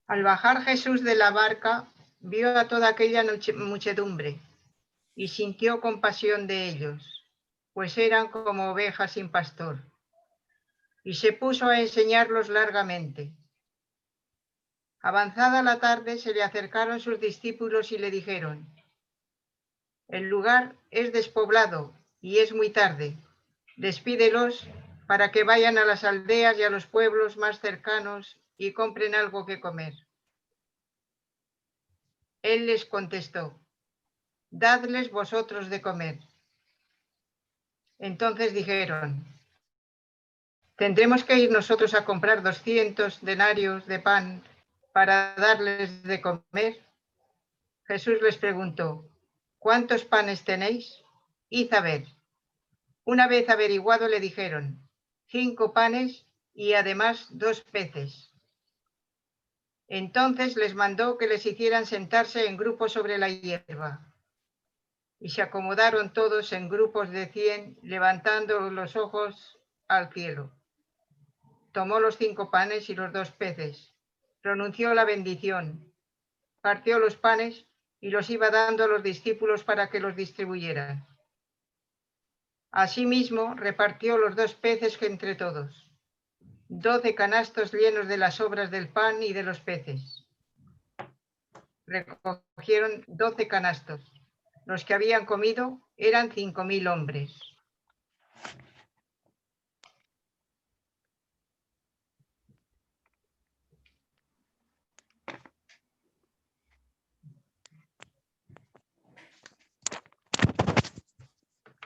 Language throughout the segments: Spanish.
Al bajar Jesús de la barca, vio a toda aquella muchedumbre y sintió compasión de ellos, pues eran como ovejas sin pastor, y se puso a enseñarlos largamente. Avanzada la tarde, se le acercaron sus discípulos y le dijeron: el lugar es despoblado y es muy tarde. Despídelos para que vayan a las aldeas y a los pueblos más cercanos y compren algo que comer. Él les contestó: dadles vosotros de comer. Entonces dijeron: ¿tendremos que ir nosotros a comprar 200 denarios de pan para darles de comer? Jesús les preguntó: ¿cuántos panes tenéis? Id a ver. Una vez averiguado, le dijeron: 5 panes y además 2 peces. Entonces les mandó que les hicieran sentarse en grupos sobre la hierba. Y se acomodaron todos en grupos de 100, levantando los ojos al cielo. Tomó los 5 panes y los 2 peces, pronunció la bendición, partió los panes y los iba dando a los discípulos para que los distribuyeran. Asimismo, repartió los 2 peces entre todos. 12 canastos llenos de las sobras del pan y de los peces. Recogieron 12 canastos. Los que habían comido eran 5.000 hombres.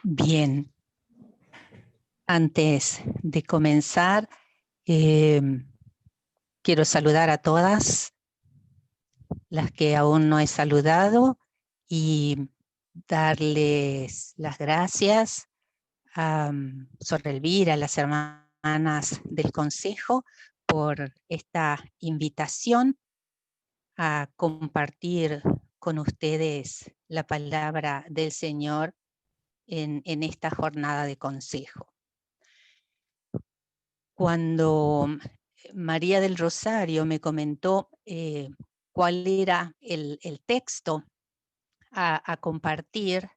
Bien, antes de comenzar, quiero saludar a todas las que aún no he saludado y darles las gracias a Sor Elvira, a las hermanas del Consejo, por esta invitación a compartir con ustedes la palabra del Señor en esta jornada de consejo. Cuando María del Rosario me comentó cuál era el texto a compartir,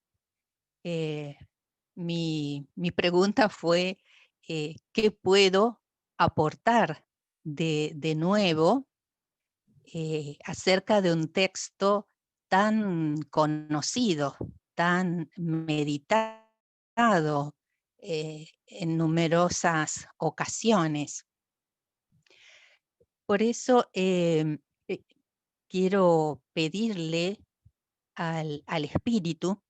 mi pregunta fue ¿qué puedo aportar de nuevo acerca de un texto tan conocido, tan meditado en numerosas ocasiones? Por eso quiero pedirle al Espíritu,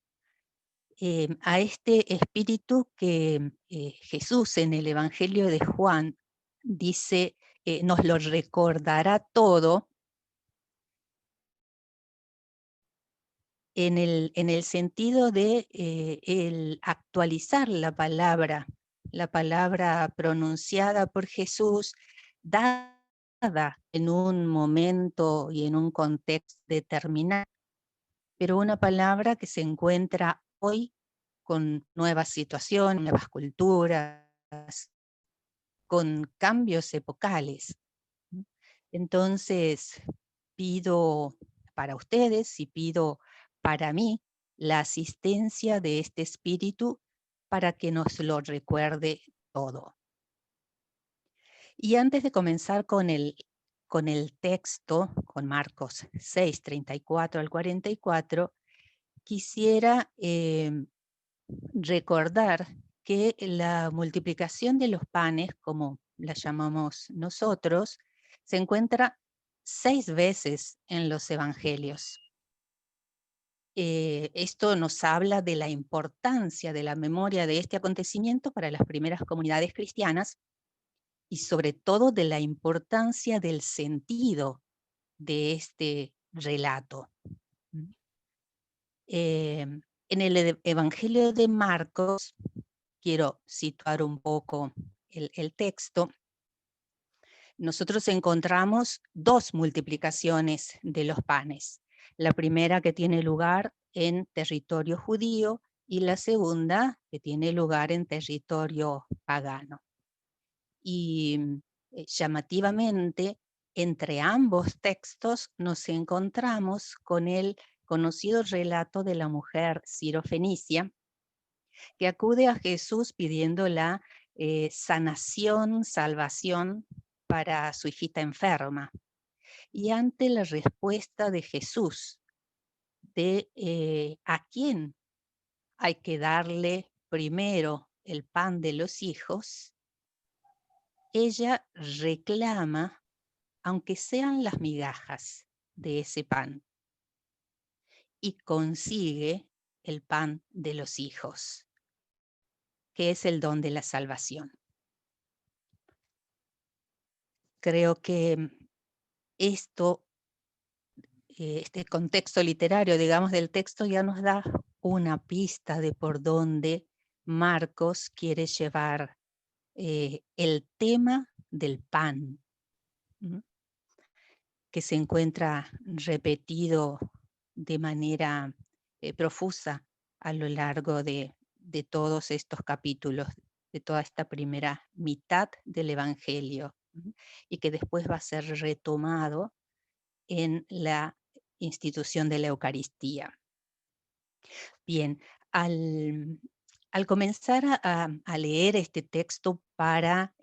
a este Espíritu que Jesús en el Evangelio de Juan dice, nos lo recordará todo, en el sentido de el actualizar la palabra pronunciada por Jesús, dada en un momento y en un contexto determinado, pero una palabra que se encuentra hoy con nuevas situaciones, nuevas culturas, con cambios epocales. Entonces, pido para ustedes y pido para mí la asistencia de este Espíritu para que nos lo recuerde todo. Y antes de comenzar con el texto, con Marcos 6, 34 al 44, quisiera recordar que la multiplicación de los panes, como la llamamos nosotros, se encuentra 6 veces en los evangelios. Esto nos habla de la importancia de la memoria de este acontecimiento para las primeras comunidades cristianas y sobre todo de la importancia del sentido de este relato. En el Evangelio de Marcos, quiero situar un poco el texto, nosotros encontramos 2 multiplicaciones de los panes. La primera que tiene lugar en territorio judío y la segunda que tiene lugar en territorio pagano. Y llamativamente entre ambos textos nos encontramos con el conocido relato de la mujer sirofenicia que acude a Jesús pidiendo la sanación, salvación para su hijita enferma. Y ante la respuesta de Jesús de a quién hay que darle primero el pan de los hijos, ella reclama, aunque sean las migajas de ese pan, y consigue el pan de los hijos, que es el don de la salvación. Creo que este contexto literario, digamos, del texto ya nos da una pista de por dónde Marcos quiere llevar el tema del pan, que se encuentra repetido de manera profusa a lo largo de todos estos capítulos, de toda esta primera mitad del Evangelio, y que después va a ser retomado en la institución de la Eucaristía. Bien, al comenzar a leer este texto para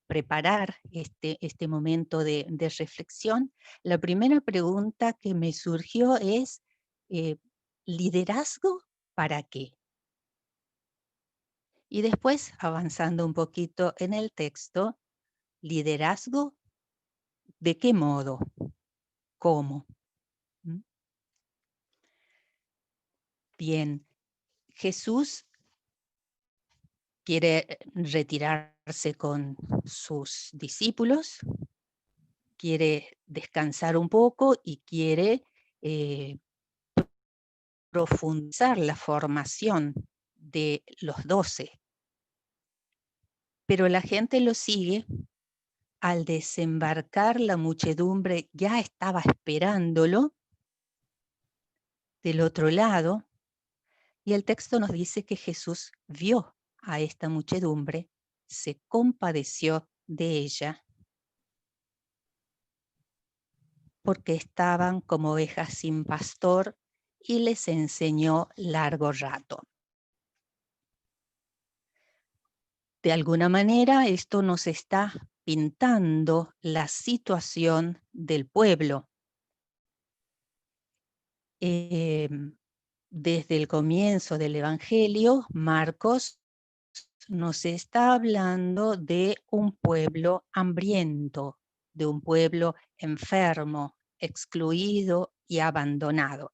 preparar este momento de reflexión, la primera pregunta que me surgió es, ¿liderazgo para qué? Y después, avanzando un poquito en el texto, ¿liderazgo de qué modo? ¿Cómo? Bien, Jesús quiere retirarse con sus discípulos, quiere descansar un poco y quiere profundizar la formación de los 12. Pero la gente lo sigue. Al desembarcar, la muchedumbre ya estaba esperándolo del otro lado, y el texto nos dice que Jesús vio a esta muchedumbre, se compadeció de ella, porque estaban como ovejas sin pastor, y les enseñó largo rato. De alguna manera, esto nos está pintando la situación del pueblo. Desde el comienzo del Evangelio, Marcos nos está hablando de un pueblo hambriento, de un pueblo enfermo, excluido y abandonado,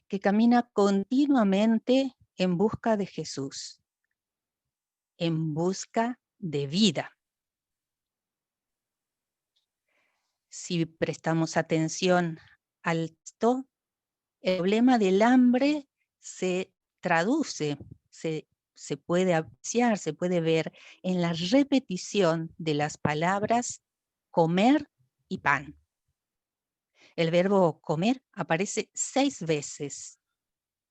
que camina continuamente en busca de Jesús, en busca de vida. Si prestamos atención al texto, el problema del hambre se traduce, se puede apreciar, se puede ver en la repetición de las palabras comer y pan. El verbo comer aparece 6 veces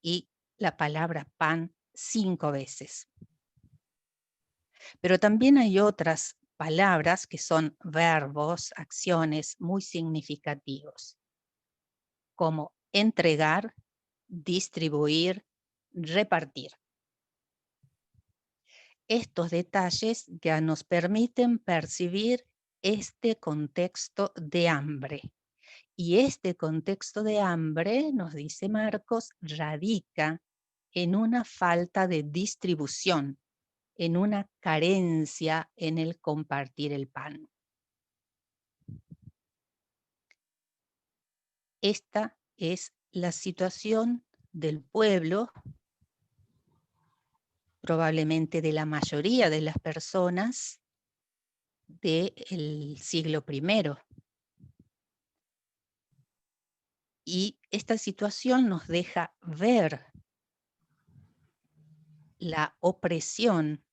y la palabra pan 5 veces. Pero también hay otras palabras que son verbos, acciones muy significativos, como entregar, distribuir, repartir. Estos detalles ya nos permiten percibir este contexto de hambre. Y este contexto de hambre, nos dice Marcos, radica en una falta de distribución, en una carencia en el compartir el pan. Esta es la situación del pueblo, probablemente de la mayoría de las personas del siglo I. Y esta situación nos deja ver la opresión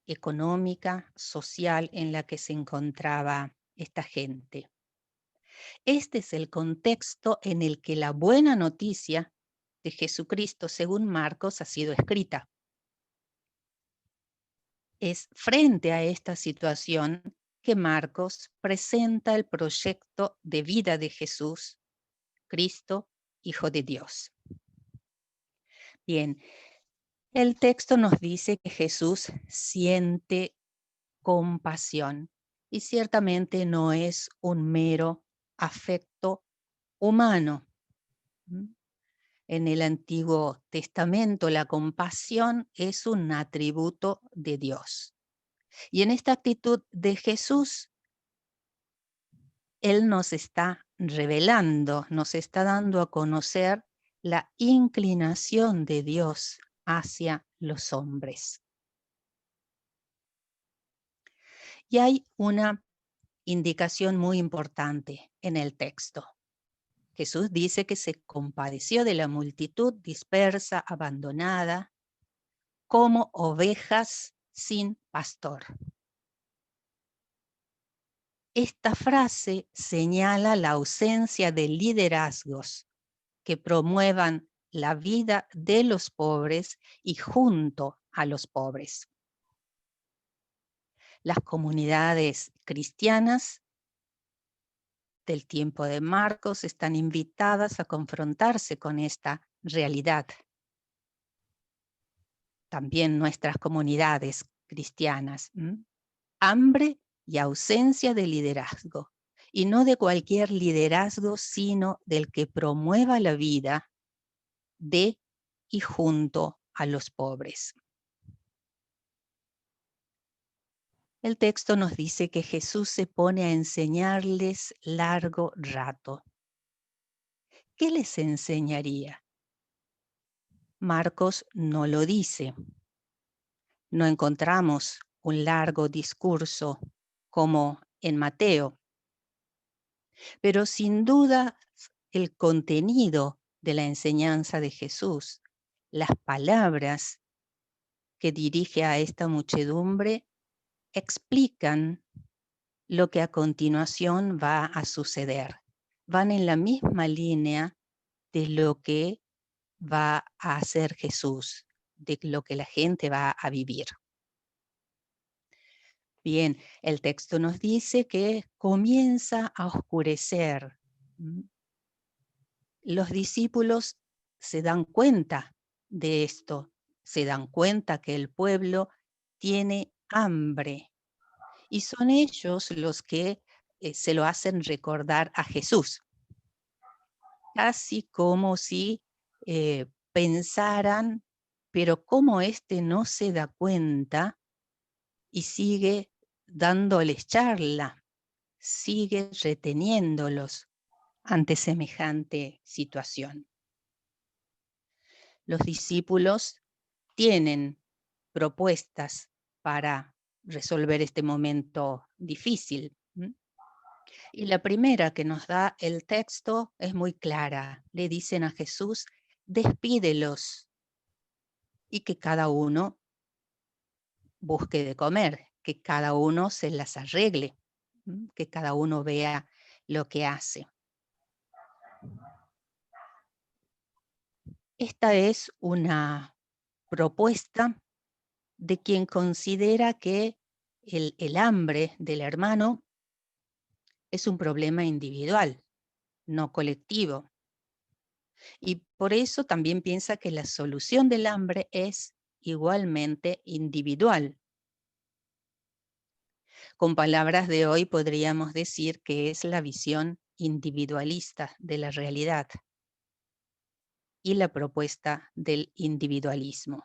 económica, social en la que se encontraba esta gente. Este es el contexto en el que la buena noticia de Jesucristo, según Marcos, ha sido escrita. Es frente a esta situación que Marcos presenta el proyecto de vida de Jesús, Cristo, Hijo de Dios. Bien, el texto nos dice que Jesús siente compasión y ciertamente no es un mero afecto humano. En el Antiguo Testamento la compasión es un atributo de Dios. Y en esta actitud de Jesús, Él nos está revelando, nos está dando a conocer la inclinación de Dios hacia los hombres. Y hay una indicación muy importante en el texto. Jesús dice que se compadeció de la multitud dispersa, abandonada, como ovejas sin pastor. Esta frase señala la ausencia de liderazgos que promuevan la vida de los pobres y junto a los pobres. Las comunidades cristianas del tiempo de Marcos están invitadas a confrontarse con esta realidad. También nuestras comunidades cristianas. Hambre y ausencia de liderazgo. Y no de cualquier liderazgo, sino del que promueva la vida de y junto a los pobres. El texto nos dice que Jesús se pone a enseñarles largo rato. ¿Qué les enseñaría? Marcos no lo dice. No encontramos un largo discurso como en Mateo. Pero sin duda el contenido de la enseñanza de Jesús, las palabras que dirige a esta muchedumbre, explican lo que a continuación va a suceder. Van en la misma línea de lo que va a hacer Jesús, de lo que la gente va a vivir. Bien, el texto nos dice que comienza a oscurecer. Los discípulos se dan cuenta de esto, se dan cuenta que el pueblo tiene hambre y son ellos los que se lo hacen recordar a Jesús, casi como si pensaran, pero cómo éste no se da cuenta y sigue dándoles charla, sigue reteniéndolos ante semejante situación. Los discípulos tienen propuestas para resolver este momento difícil. Y la primera que nos da el texto es muy clara. Le dicen a Jesús, despídelos y que cada uno busque de comer, que cada uno se las arregle, que cada uno vea lo que hace. Esta es una propuesta de quien considera que el hambre del hermano es un problema individual, no colectivo. Y por eso también piensa que la solución del hambre es igualmente individual. Con palabras de hoy podríamos decir que es la visión individualista de la realidad y la propuesta del individualismo.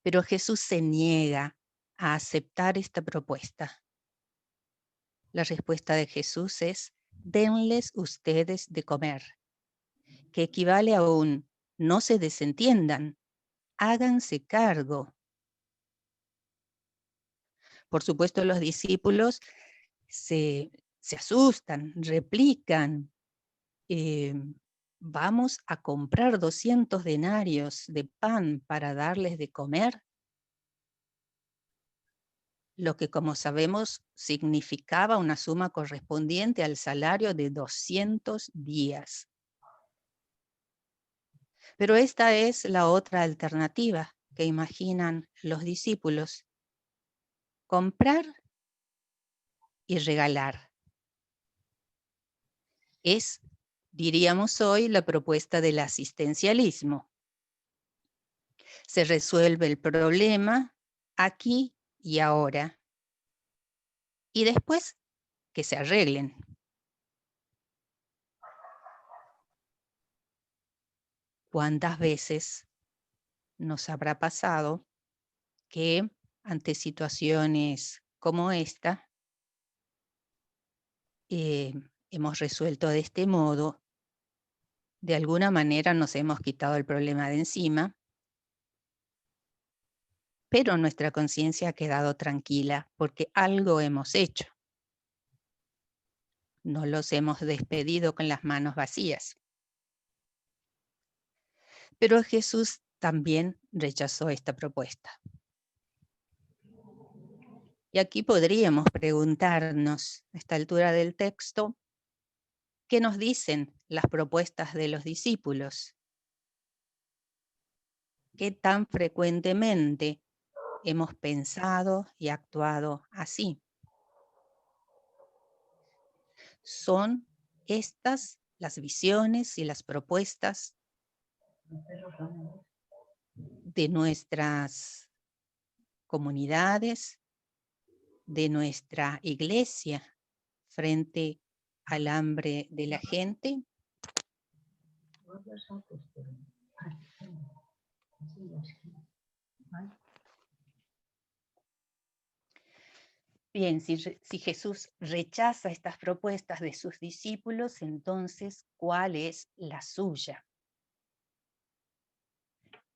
Pero Jesús se niega a aceptar esta propuesta. La respuesta de Jesús es, denles ustedes de comer, que equivale a un no se desentiendan, háganse cargo. Por supuesto, los discípulos se asustan, replican, ¿vamos a comprar 200 denarios de pan para darles de comer? Lo que, como sabemos, significaba una suma correspondiente al salario de 200 días. Pero esta es la otra alternativa que imaginan los discípulos. Comprar y regalar. Es, diríamos hoy, la propuesta del asistencialismo. Se resuelve el problema aquí y ahora. Y después que se arreglen. ¿Cuántas veces nos habrá pasado que ante situaciones como esta hemos resuelto de este modo? De alguna manera nos hemos quitado el problema de encima, pero nuestra conciencia ha quedado tranquila porque algo hemos hecho. No los hemos despedido con las manos vacías. Pero Jesús también rechazó esta propuesta. Y aquí podríamos preguntarnos, a esta altura del texto, ¿qué nos dicen las propuestas de los discípulos? ¿Qué tan frecuentemente hemos pensado y actuado así? Son estas las visiones y las propuestas de nuestras comunidades, de nuestra iglesia frente al hambre de la gente. Bien, si Jesús rechaza estas propuestas de sus discípulos, entonces, ¿cuál es la suya?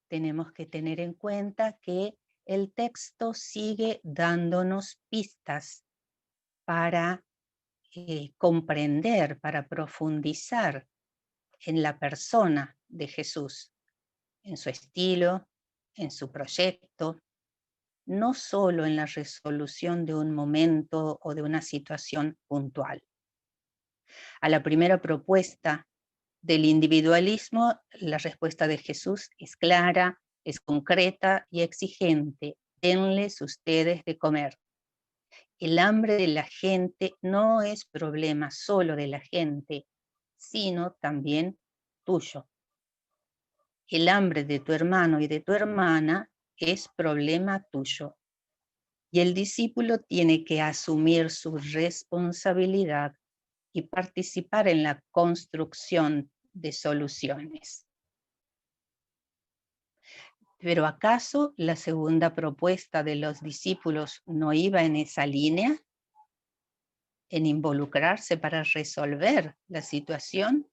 Tenemos que tener en cuenta que el texto sigue dándonos pistas para comprender, para profundizar en la persona de Jesús, en su estilo, en su proyecto, no solo en la resolución de un momento o de una situación puntual. A la primera propuesta del individualismo, la respuesta de Jesús es clara, es concreta y exigente. Denles ustedes de comer. El hambre de la gente no es problema solo de la gente, sino también tuyo. El hambre de tu hermano y de tu hermana es problema tuyo. Y el discípulo tiene que asumir su responsabilidad y participar en la construcción de soluciones. ¿Pero acaso la segunda propuesta de los discípulos no iba en esa línea? ¿En involucrarse para resolver la situación?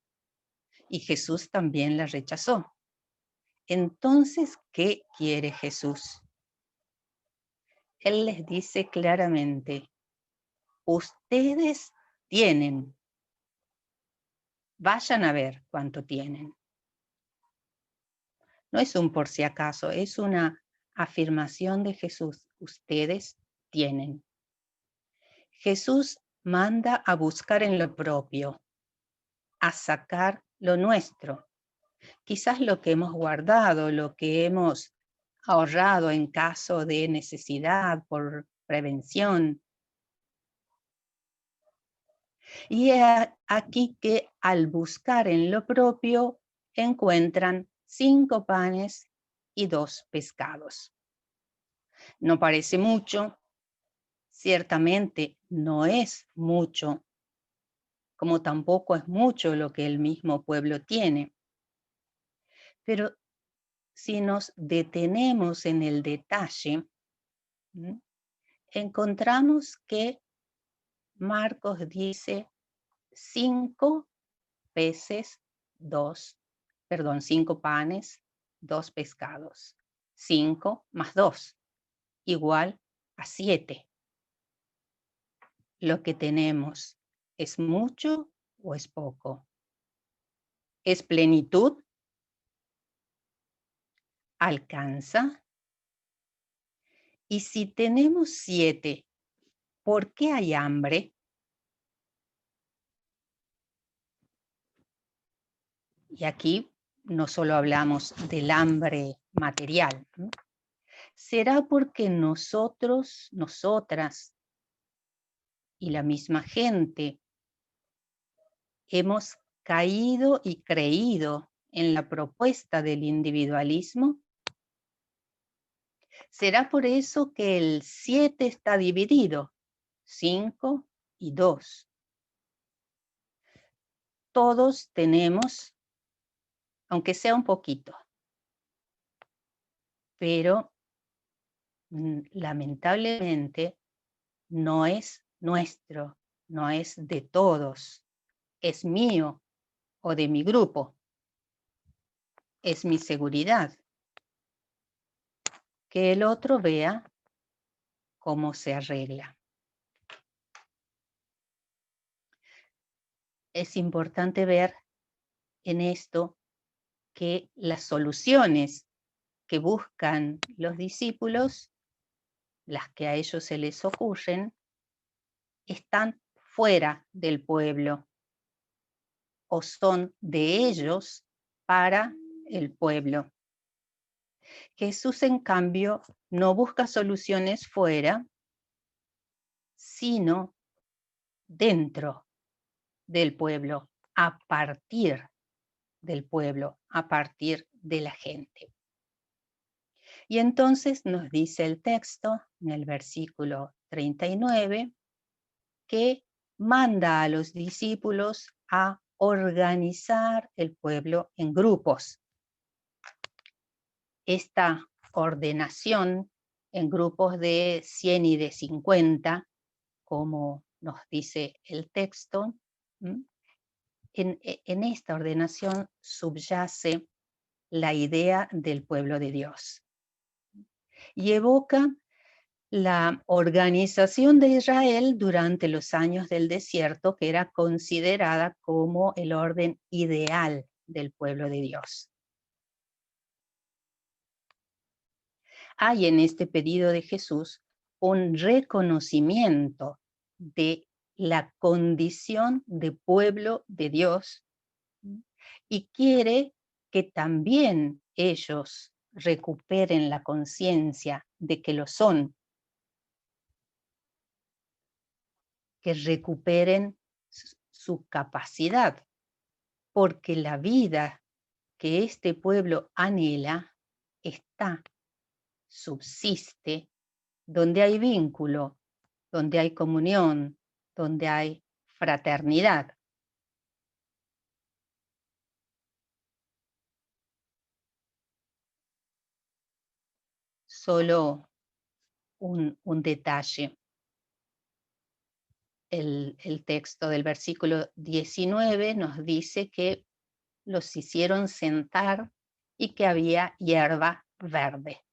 Y Jesús también la rechazó. Entonces, ¿qué quiere Jesús? Él les dice claramente, ustedes tienen, vayan a ver cuánto tienen. No es un por si acaso, es una afirmación de Jesús. Ustedes tienen. Jesús manda a buscar en lo propio, a sacar lo nuestro. Quizás lo que hemos guardado, lo que hemos ahorrado en caso de necesidad, por prevención. Y aquí que al buscar en lo propio encuentran 5 panes y 2 pescados. No parece mucho, ciertamente no es mucho, como tampoco es mucho lo que el mismo pueblo tiene. Pero si nos detenemos en el detalle, encontramos que Marcos dice 5 panes, 2 pescados. 5 más 2, igual a 7. Lo que tenemos, ¿es mucho o es poco? ¿Es plenitud? ¿Alcanza? Y si tenemos 7, ¿por qué hay hambre? Y aquí no solo hablamos del hambre material, ¿no? ¿Será porque nosotros, nosotras, y la misma gente hemos caído y creído en la propuesta del individualismo, será por eso que el 7 está dividido, 5 y 2. Todos tenemos, aunque sea un poquito, pero lamentablemente no es nuestro, no es de todos, es mío o de mi grupo, es mi seguridad. Que el otro vea cómo se arregla. Es importante ver en esto que las soluciones que buscan los discípulos, las que a ellos se les ocurren, están fuera del pueblo o son de ellos para el pueblo. Jesús, en cambio, no busca soluciones fuera, sino dentro del pueblo, a partir del pueblo, a partir de la gente. Y entonces nos dice el texto en el versículo 39 que manda a los discípulos a organizar el pueblo en grupos. Esta ordenación en grupos de 100 y de 50, como nos dice el texto, en esta ordenación subyace la idea del pueblo de Dios y evoca la organización de Israel durante los años del desierto, que era considerada como el orden ideal del pueblo de Dios. Hay en este pedido de Jesús un reconocimiento de la condición de pueblo de Dios y quiere que también ellos recuperen la conciencia de que lo son, que recuperen su capacidad, porque la vida que este pueblo anhela está, subsiste, donde hay vínculo, donde hay comunión, donde hay fraternidad. Solo un detalle. El texto del versículo 19 nos dice que los hicieron sentar y que había hierba verde.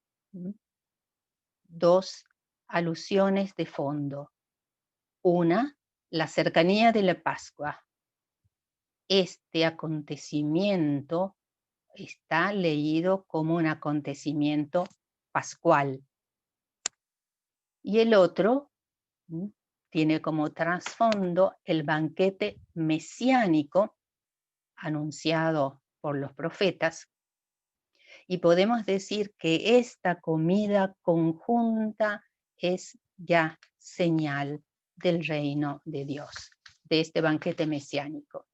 Dos alusiones de fondo. Una, la cercanía de la Pascua. Este acontecimiento está leído como un acontecimiento pascual. Y el otro tiene como trasfondo el banquete mesiánico anunciado por los profetas. Y podemos decir que esta comida conjunta es ya señal del reino de Dios, de este banquete mesiánico.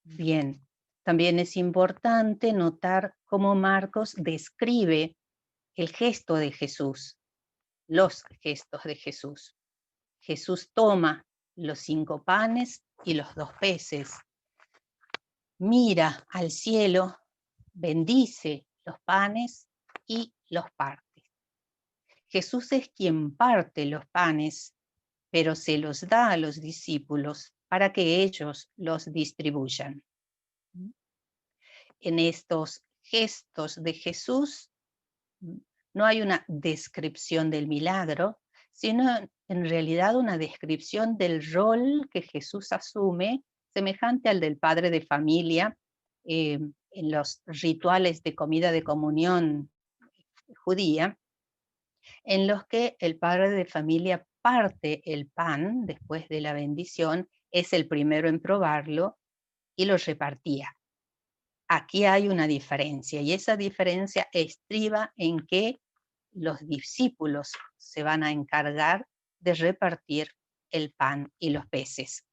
Bien, también es importante notar cómo Marcos describe el gesto de Jesús, los gestos de Jesús. Jesús toma los 5 panes y los 2 peces, mira al cielo, bendice los panes y los parte. Jesús es quien parte los panes, pero se los da a los discípulos para que ellos los distribuyan. En estos gestos de Jesús no hay una descripción del milagro, sino en realidad una descripción del rol que Jesús asume, semejante al del padre de familia en los rituales de comida de comunión judía, en los que el padre de familia parte el pan después de la bendición, es el primero en probarlo y lo repartía. Aquí hay una diferencia y esa diferencia estriba en que los discípulos se van a encargar de repartir el pan y los peces.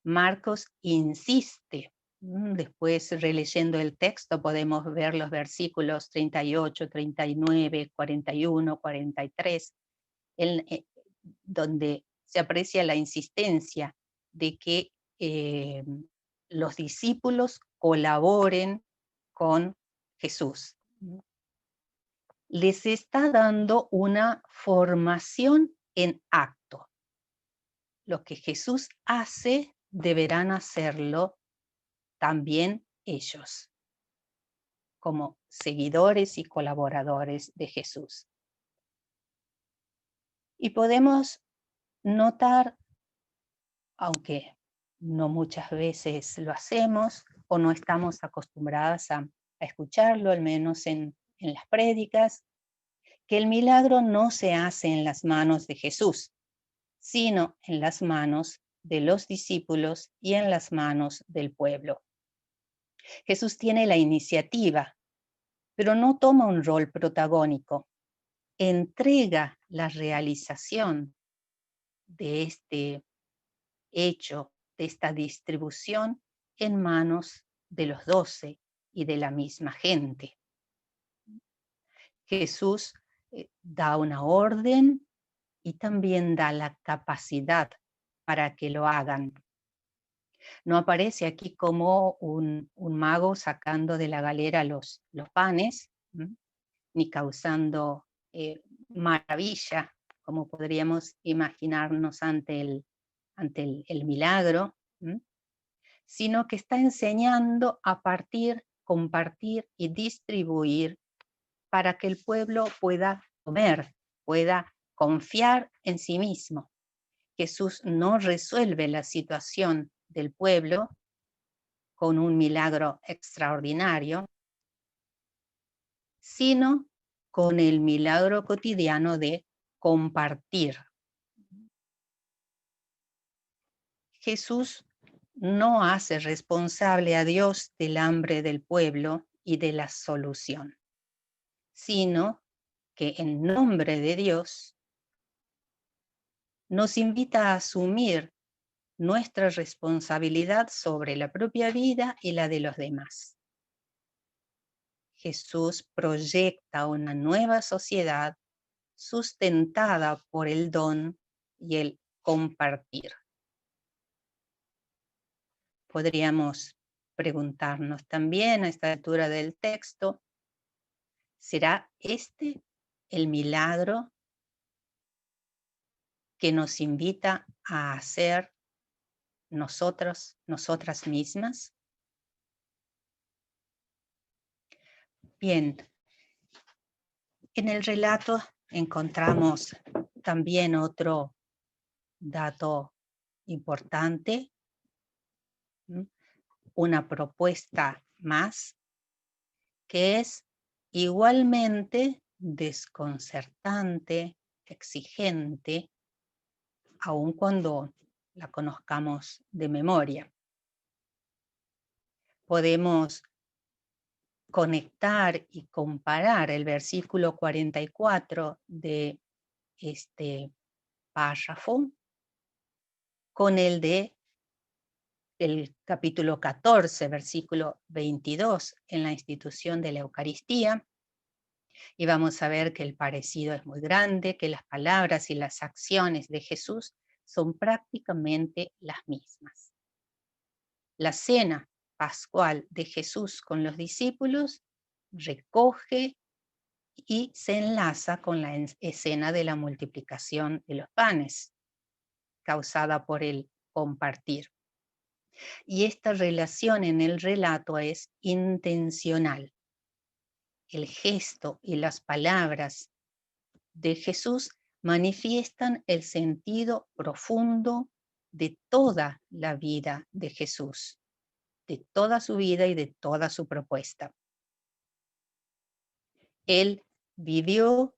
Marcos insiste. Después, releyendo el texto, podemos ver los versículos 38, 39, 41, 43, donde se aprecia la insistencia de que los discípulos colaboren con Jesús. Les está dando una formación en acto. Lo que Jesús hace, deberán hacerlo también ellos, como seguidores y colaboradores de Jesús. Y podemos notar, aunque no muchas veces lo hacemos o no estamos acostumbradas a escucharlo, al menos en las prédicas, que el milagro no se hace en las manos de Jesús, sino en las manos de los discípulos y en las manos del pueblo. Jesús tiene la iniciativa, pero no toma un rol protagónico. Entrega la realización de este hecho, de esta distribución, en manos de los 12 y de la misma gente. Jesús da una orden y también da la capacidad para que lo hagan. No aparece aquí como un mago sacando de la galera los panes, ni causando maravilla, como podríamos imaginarnos ante el milagro, sino que está enseñando a partir, compartir y distribuir para que el pueblo pueda comer, pueda confiar en sí mismo. Jesús no resuelve la situación del pueblo con un milagro extraordinario, sino con el milagro cotidiano de compartir. Jesús no hace responsable a Dios del hambre del pueblo y de la solución, sino que en nombre de Dios nos invita a asumir nuestra responsabilidad sobre la propia vida y la de los demás. Jesús proyecta una nueva sociedad sustentada por el don y el compartir. Podríamos preguntarnos también a esta altura del texto, ¿será este el milagro que nos invita a hacer nosotros, nosotras mismas? Bien, en el relato encontramos también otro dato importante, una propuesta más, que es igualmente desconcertante, exigente, aun cuando la conozcamos de memoria. Podemos conectar y comparar el versículo 44 de este párrafo con el del capítulo 14, versículo 22, en la institución de la Eucaristía, y vamos a ver que el parecido es muy grande, que las palabras y las acciones de Jesús son prácticamente las mismas. La cena pascual de Jesús con los discípulos recoge y se enlaza con la escena de la multiplicación de los panes, causada por el compartir. Y esta relación en el relato es intencional. El gesto y las palabras de Jesús manifiestan el sentido profundo de toda la vida de Jesús, de toda su vida y de toda su propuesta. Él vivió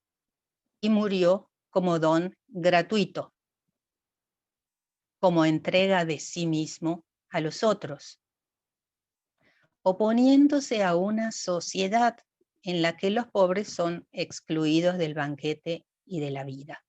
y murió como don gratuito, como entrega de sí mismo a los otros, oponiéndose a una sociedad en la que los pobres son excluidos del banquete y de la vida.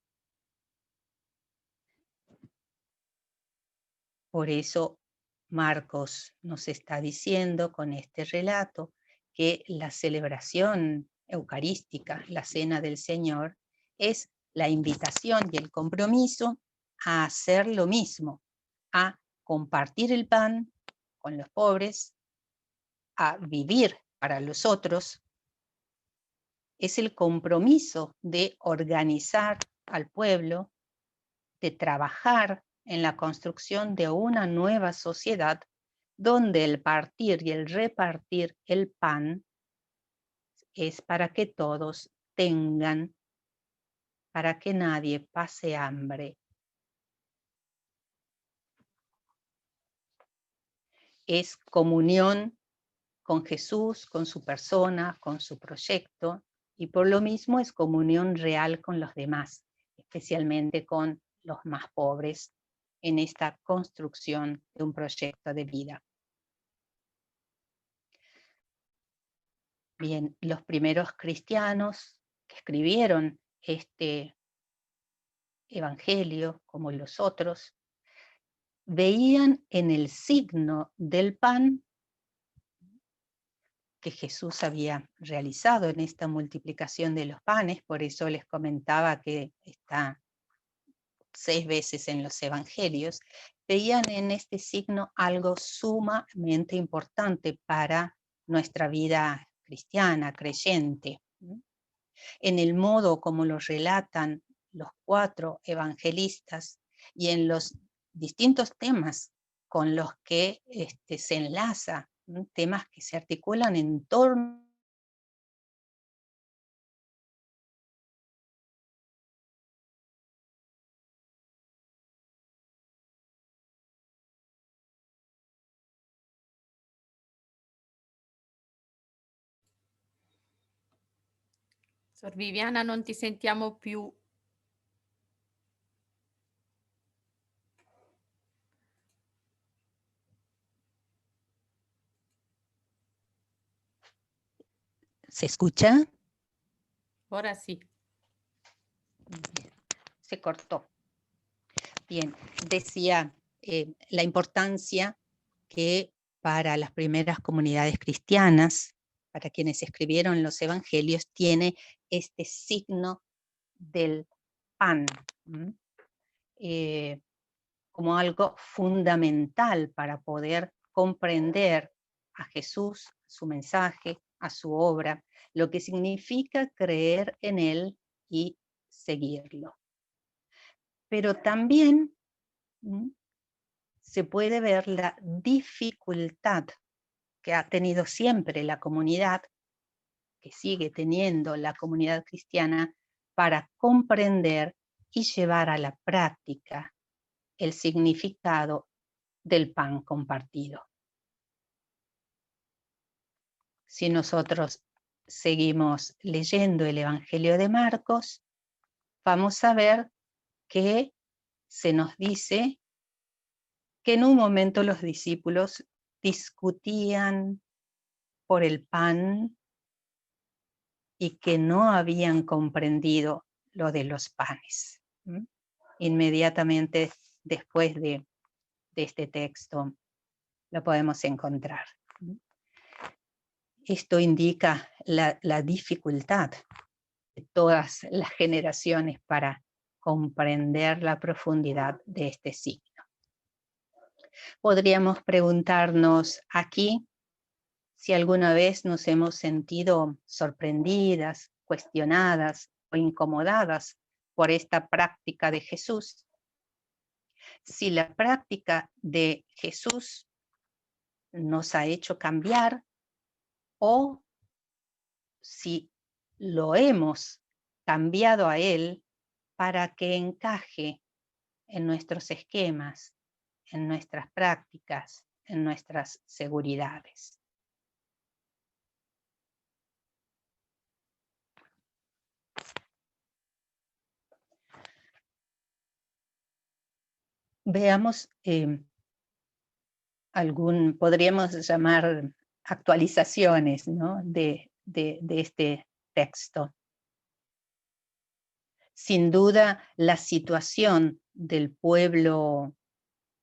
Por eso Marcos nos está diciendo con este relato que la celebración eucarística, la Cena del Señor, es la invitación y el compromiso a hacer lo mismo, a compartir el pan con los pobres, a vivir para los otros. Es el compromiso de organizar al pueblo, de trabajar en la construcción de una nueva sociedad donde el partir y el repartir el pan es para que todos tengan, para que nadie pase hambre. Es comunión con Jesús, con su persona, con su proyecto, y por lo mismo es comunión real con los demás, especialmente con los más pobres, en esta construcción de un proyecto de vida. Bien, los primeros cristianos que escribieron este evangelio, como los otros, veían en el signo del pan que Jesús había realizado en esta multiplicación de los panes, por eso les comentaba que está 6 veces en los evangelios, veían en este signo algo sumamente importante para nuestra vida cristiana, creyente. En el modo como lo relatan los 4 evangelistas y en los distintos temas con los que se enlaza, temas que se articulan en torno Sor Viviana, non ti sentiamo più. ¿Se escucha? Ora sì. Bien. Se cortó. Bien, decía la importancia que para las primeras comunidades cristianas, para quienes escribieron los evangelios, tiene este signo del pan, como algo fundamental para poder comprender a Jesús, su mensaje, a su obra, lo que significa creer en él y seguirlo. Pero también se puede ver la dificultad que ha tenido siempre la comunidad, que sigue teniendo la comunidad cristiana, para comprender y llevar a la práctica el significado del pan compartido. Si nosotros seguimos leyendo el Evangelio de Marcos, vamos a ver que se nos dice que en un momento los discípulos discutían por el pan y que no habían comprendido lo de los panes. Inmediatamente después de este texto lo podemos encontrar. Esto indica la dificultad de todas las generaciones para comprender la profundidad de este signo. Podríamos preguntarnos aquí si alguna vez nos hemos sentido sorprendidas, cuestionadas o incomodadas por esta práctica de Jesús. Si la práctica de Jesús nos ha hecho cambiar o si lo hemos cambiado a él para que encaje en nuestros esquemas, en nuestras prácticas, en nuestras seguridades. Veamos podríamos llamar actualizaciones, ¿no? de este texto. Sin duda, la situación del pueblo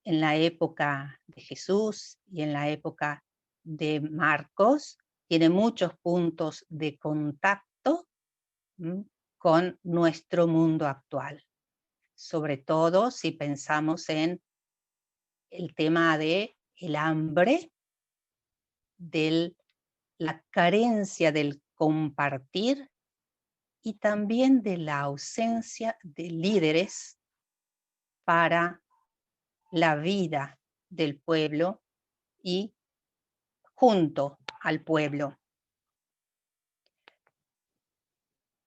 en la época de Jesús y en la época de Marcos, tiene muchos puntos de contacto con nuestro mundo actual. Sobre todo si pensamos en el tema de el hambre, de la carencia del compartir y también de la ausencia de líderes para la vida del pueblo y junto al pueblo.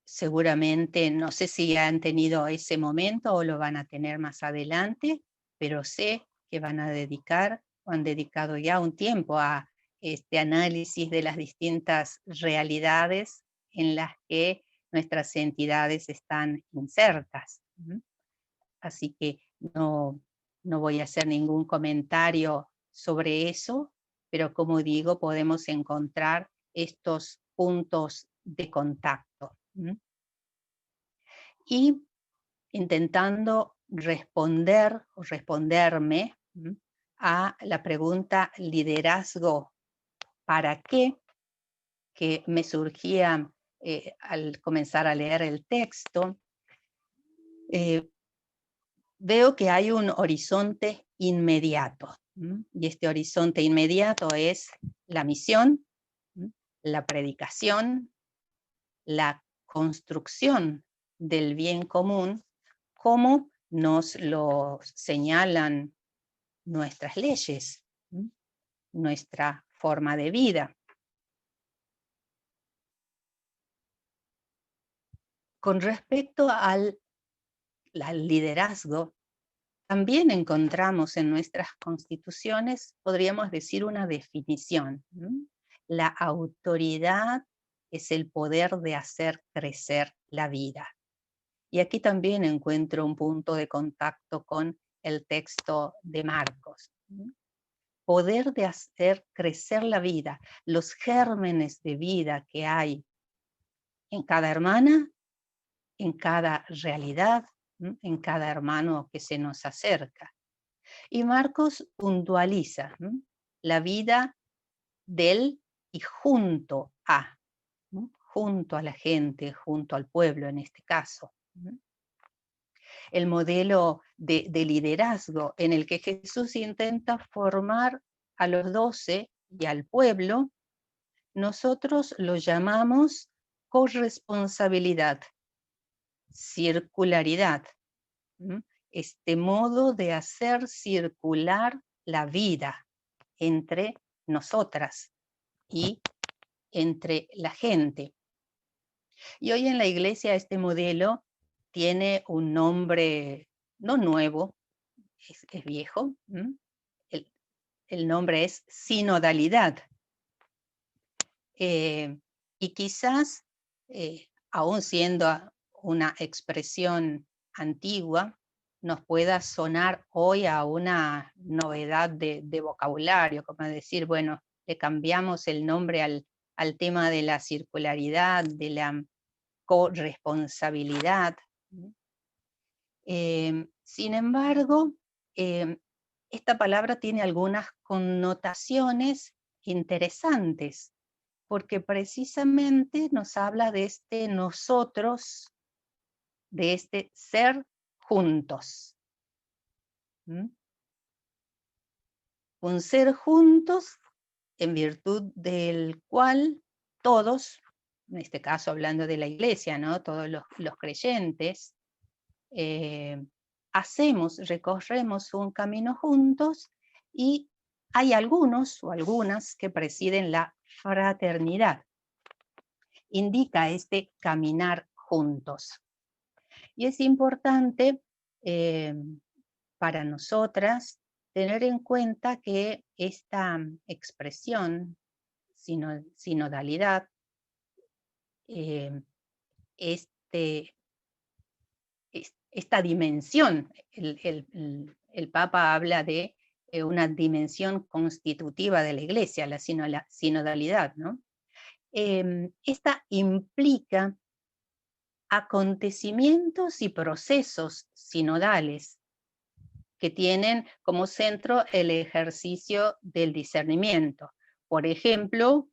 Seguramente, no sé si han tenido ese momento o lo van a tener más adelante, pero sé que van a dedicar o han dedicado ya un tiempo a este análisis de las distintas realidades en las que nuestras entidades están insertas. Así que no voy a hacer ningún comentario sobre eso, pero como digo, podemos encontrar estos puntos de contacto. Y intentando responder o responderme a la pregunta liderazgo, ¿para qué? Que me surgía al comenzar a leer el texto. Veo que hay un horizonte inmediato, y este horizonte inmediato es la misión, la predicación, la construcción del bien común, como nos lo señalan nuestras leyes, nuestra forma de vida. Con respecto al liderazgo, también encontramos en nuestras constituciones, podríamos decir, una definición. La autoridad es el poder de hacer crecer la vida. Y aquí también encuentro un punto de contacto con el texto de Marcos. Poder de hacer crecer la vida, los gérmenes de vida que hay en cada hermana, en cada realidad, en cada hermano que se nos acerca. Y Marcos puntualiza la vida del y junto a la gente, junto al pueblo en este caso. El modelo de liderazgo en el que Jesús intenta formar a los 12 y al pueblo, nosotros lo llamamos corresponsabilidad, circularidad. Este modo de hacer circular la vida entre nosotras y entre la gente. Y hoy en la iglesia este modelo tiene un nombre no nuevo, es viejo. El nombre es sinodalidad. Y quizás, aún siendo una expresión antigua, nos pueda sonar hoy a una novedad de vocabulario, como decir, bueno, le cambiamos el nombre al tema de la circularidad, de la corresponsabilidad. Sin embargo, esta palabra tiene algunas connotaciones interesantes, porque precisamente nos habla de este nosotros, de este ser juntos. Un ser juntos en virtud del cual todos, en este caso hablando de la iglesia, ¿no? Todos los creyentes, recorremos un camino juntos, y hay algunos o algunas que presiden la fraternidad. Indica este caminar juntos. Y es importante para nosotras tener en cuenta que esta expresión, sinodalidad, esta dimensión, el Papa habla de una dimensión constitutiva de la Iglesia, la sinodalidad, ¿no? Esta implica acontecimientos y procesos sinodales que tienen como centro el ejercicio del discernimiento. Por ejemplo,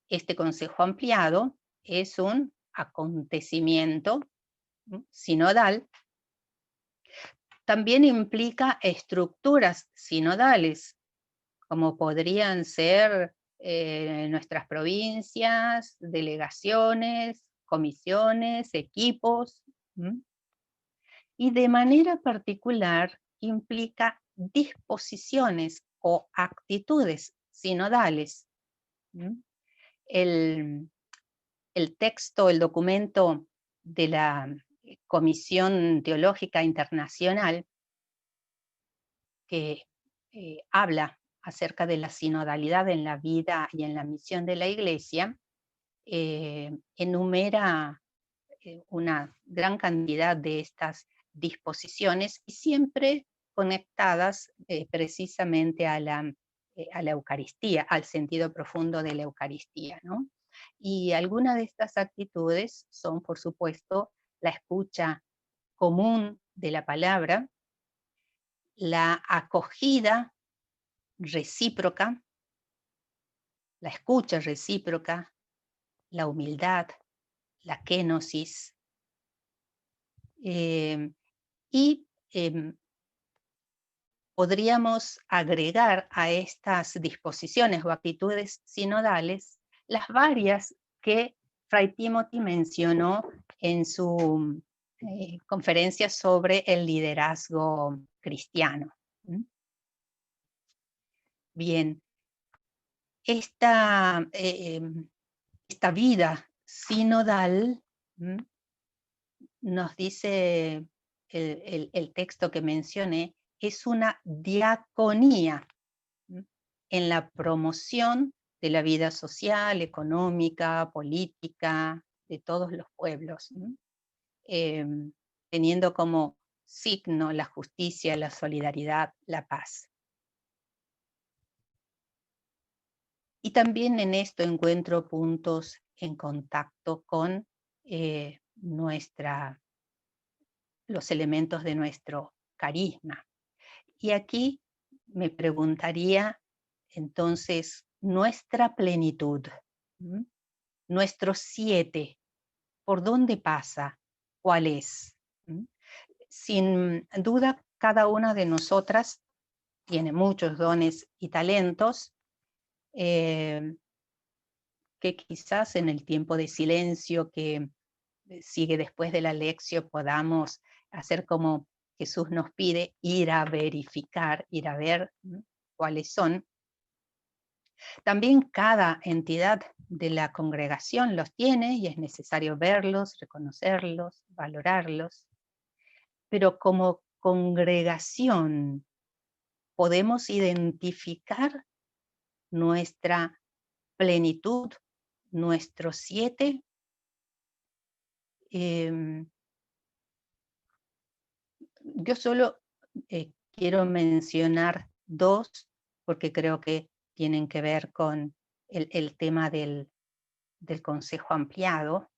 este consejo ampliado es un acontecimiento sinodal. También implica estructuras sinodales, como podrían ser nuestras provincias, delegaciones, comisiones, equipos. Y de manera particular implica disposiciones o actitudes sinodales. El texto, el documento de la Comisión Teológica Internacional, que habla acerca de la sinodalidad en la vida y en la misión de la Iglesia, enumera una gran cantidad de estas disposiciones y siempre conectadas precisamente a la Eucaristía, al sentido profundo de la Eucaristía, ¿no? Y algunas de estas actitudes son, por supuesto, la escucha común de la palabra, la acogida recíproca, la escucha recíproca, la humildad, la kenosis, y podríamos agregar a estas disposiciones o actitudes sinodales las varias que Fray Timothy mencionó en su conferencia sobre el liderazgo cristiano. Bien, esta vida sinodal, nos dice el texto que mencioné, es una diaconía en la promoción de la vida social, económica, política, de todos los pueblos, teniendo como signo la justicia, la solidaridad, la paz. Y también en esto encuentro puntos en contacto con los elementos de nuestro carisma. Y aquí me preguntaría, entonces, nuestra plenitud, nuestros 7, ¿por dónde pasa? ¿Cuál es? Sin duda, cada una de nosotras tiene muchos dones y talentos que quizás en el tiempo de silencio que sigue después de la lección podamos hacer como Jesús nos pide, ir a verificar, ir a ver cuáles son. También cada entidad de la congregación los tiene y es necesario verlos, reconocerlos, valorarlos. Pero como congregación podemos identificar nuestra plenitud, nuestros 7. Yo solo quiero mencionar 2 porque creo que tienen que ver con el tema del consejo ampliado.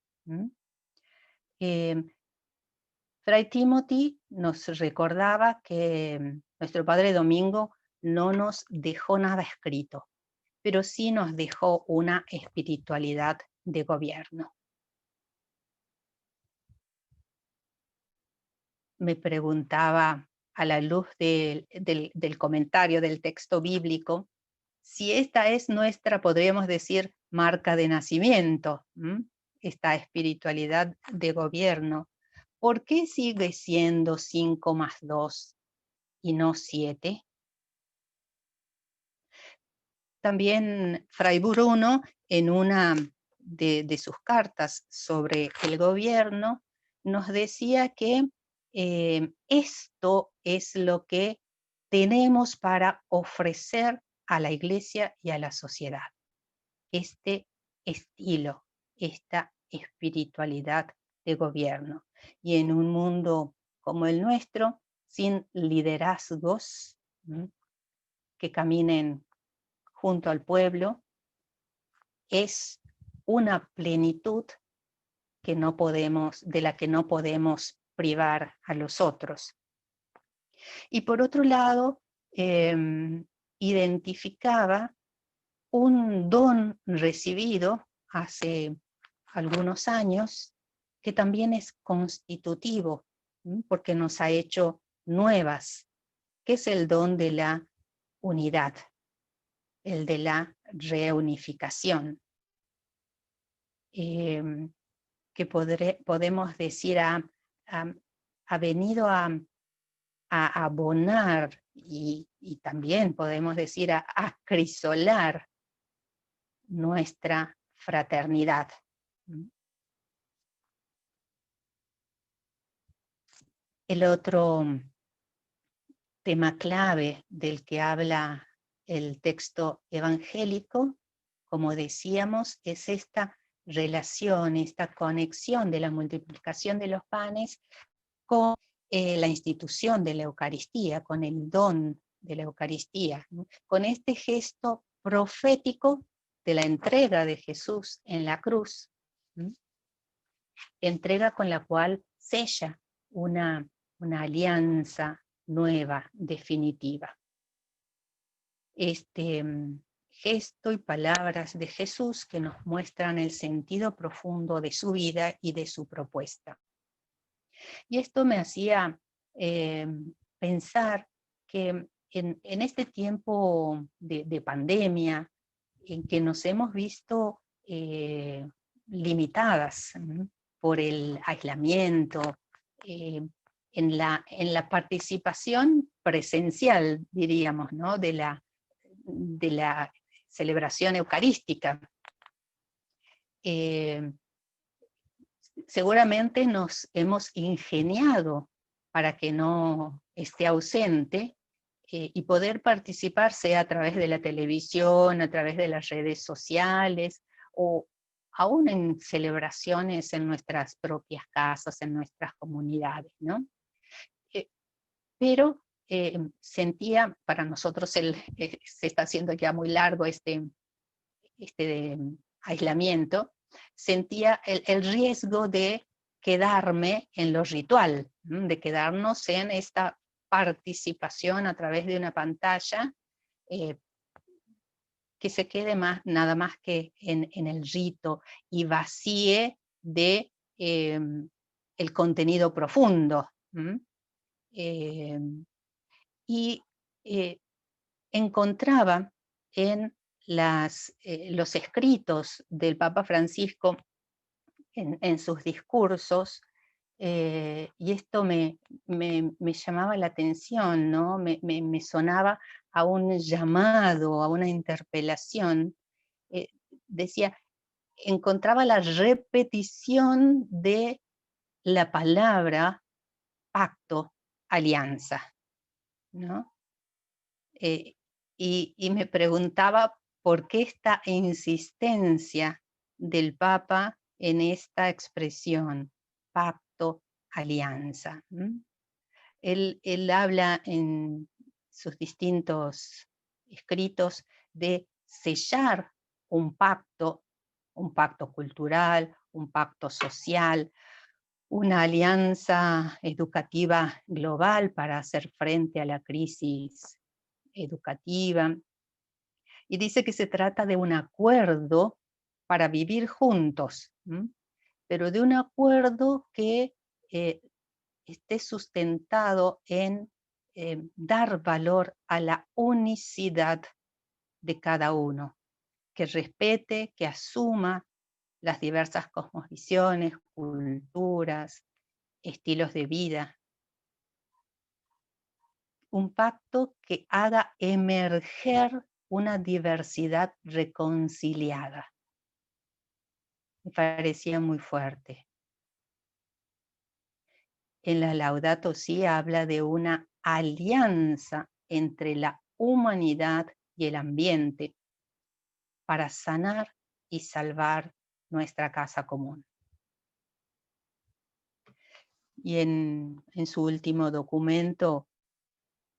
Fray Timothy nos recordaba que nuestro Padre Domingo no nos dejó nada escrito, pero sí nos dejó una espiritualidad de gobierno. Me preguntaba a la luz del comentario del texto bíblico, si esta es nuestra, podríamos decir, marca de nacimiento, esta espiritualidad de gobierno, ¿por qué sigue siendo 5 más 2 y no 7? También Fray Bruno, en una de sus cartas sobre el gobierno, nos decía que esto es lo que tenemos para ofrecer a la Iglesia y a la sociedad. Este estilo, esta espiritualidad de gobierno. Y en un mundo como el nuestro, sin liderazgos que caminen junto al pueblo, es una plenitud de la que no podemos privar a los otros. Y por otro lado, identificaba un don recibido hace algunos años que también es constitutivo, porque nos ha hecho nuevas, que es el don de la unidad, el de la reunificación, que podemos decir ha venido a abonar y también podemos decir a acrisolar nuestra fraternidad. El otro tema clave del que habla el texto evangélico, como decíamos, es esta relación, esta conexión de la multiplicación de los panes con la institución de la Eucaristía, con el don de la Eucaristía, ¿no? Con este gesto profético de la entrega de Jesús en la cruz, ¿no? Entrega con la cual sella una alianza nueva, definitiva. Este gesto y palabras de Jesús que nos muestran el sentido profundo de su vida y de su propuesta. Y esto me hacía pensar que en este tiempo de pandemia, en que nos hemos visto limitadas por el aislamiento, en la participación presencial, diríamos, ¿no? de la celebración eucarística. Seguramente nos hemos ingeniado para que no esté ausente y poder participar, sea a través de la televisión, a través de las redes sociales, o aún en celebraciones en nuestras propias casas, en nuestras comunidades, ¿no? Pero sentía, para nosotros se está haciendo ya muy largo este aislamiento, sentía el riesgo de quedarme en lo ritual, de quedarnos en esta participación a través de una pantalla, que se quede nada más que en el rito y vacíe de el contenido profundo. Y encontraba en los escritos del Papa Francisco en sus discursos, y esto me llamaba la atención, ¿no? Me sonaba a un llamado, a una interpelación. Decía, encontraba la repetición de la palabra pacto, alianza, ¿no? Y me preguntaba por qué esta insistencia del Papa en esta expresión, pacto, alianza. Él habla en sus distintos escritos de sellar un pacto cultural, un pacto social, una alianza educativa global para hacer frente a la crisis educativa, y dice que se trata de un acuerdo para vivir juntos, pero de un acuerdo que esté sustentado en dar valor a la unicidad de cada uno, que respete, que asuma las diversas cosmovisiones, culturas, estilos de vida. Un pacto que haga emerger una diversidad reconciliada. Me parecía muy fuerte. En la Laudato Si habla de una alianza entre la humanidad y el ambiente para sanar y salvar nuestra casa común. Y en su último documento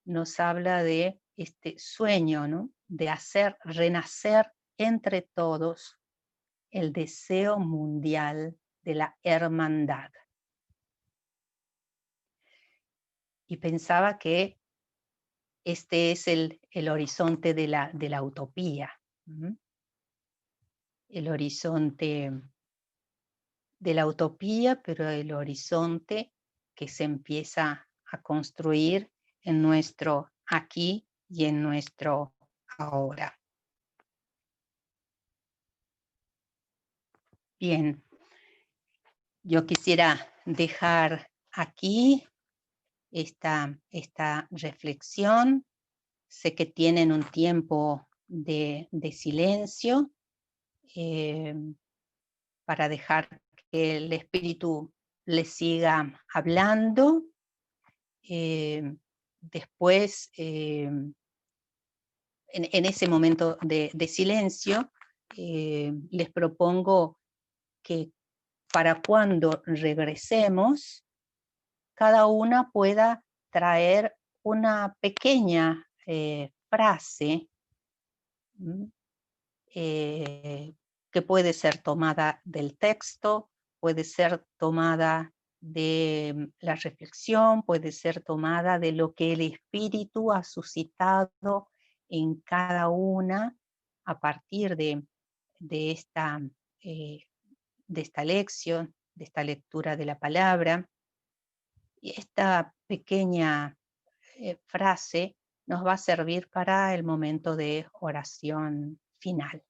nos habla de este sueño, ¿no? De hacer renacer entre todos el deseo mundial de la hermandad. y pensaba que este es el horizonte de la utopía. El horizonte de la utopía, pero el horizonte que se empieza a construir en nuestro aquí y en nuestro ahora. Bien, yo quisiera dejar aquí esta reflexión. Sé que tienen un tiempo de silencio para dejar que el espíritu les siga hablando. Después, en ese momento de silencio, les propongo que para cuando regresemos, cada una pueda traer una pequeña frase que puede ser tomada del texto, puede ser tomada de la reflexión, puede ser tomada de lo que el espíritu ha suscitado en cada una a partir de esta lección, de esta lectura de la palabra. Y esta pequeña frase nos va a servir para el momento de oración final.